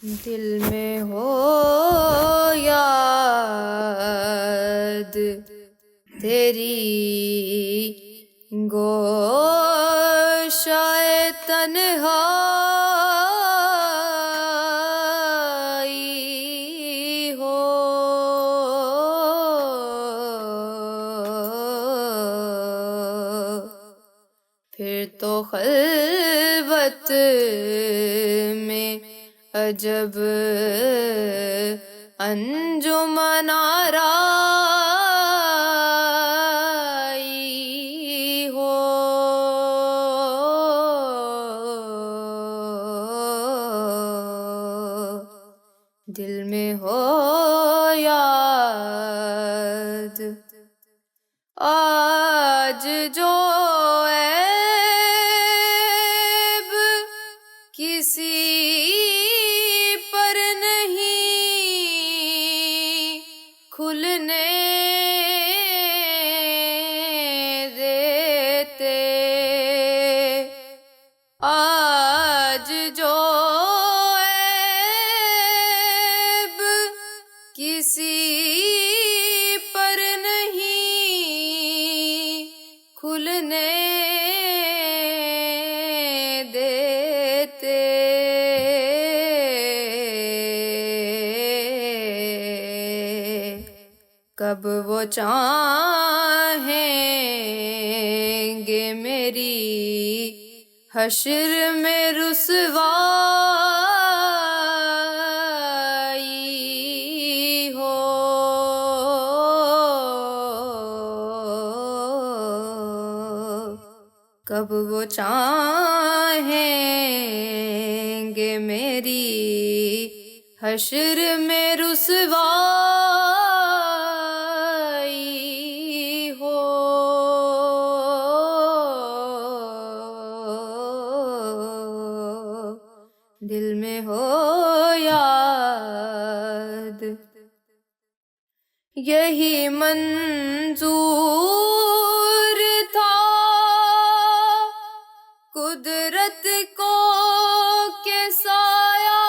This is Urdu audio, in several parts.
دل میں ہو یاد تیری گوشائے تنہائی ہو، پھر تو خلوت میں عجب انجمن آرائی ہو، دل میں ہو یاد آج جو عیب کسی پر نہیں کھلنے دیتے، آج جو عیب کسی پر نہیں کھلنے دیتے، کب وہ چاہیں گے میری حشر میں رسوائی ہو، کب وہ چاہیں گے میری حشر میں رسوائی ہو، دل میں ہو یاد یہی منظور تھا قدرت کو کہ سایہ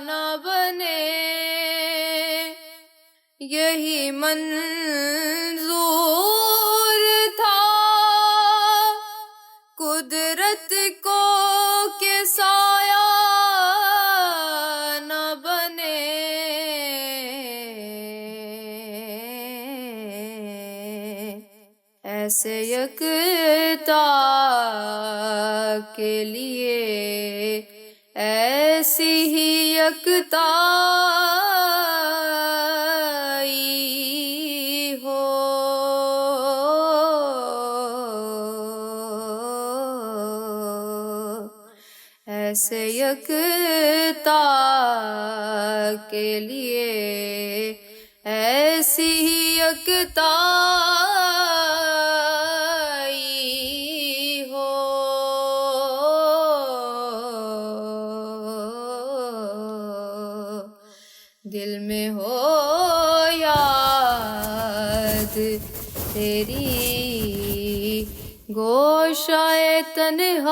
نہ بنے، یہی منظور تھا قدرت کو کہ سایہ نہ بنے، ایسے یکتا کے لیے ایسی ہی یکتائی ہو، ایسے یکتا کے لیے ایسی ہی یکتائی ہو، دل میں ہو یاد تیری گوشائے تنہائی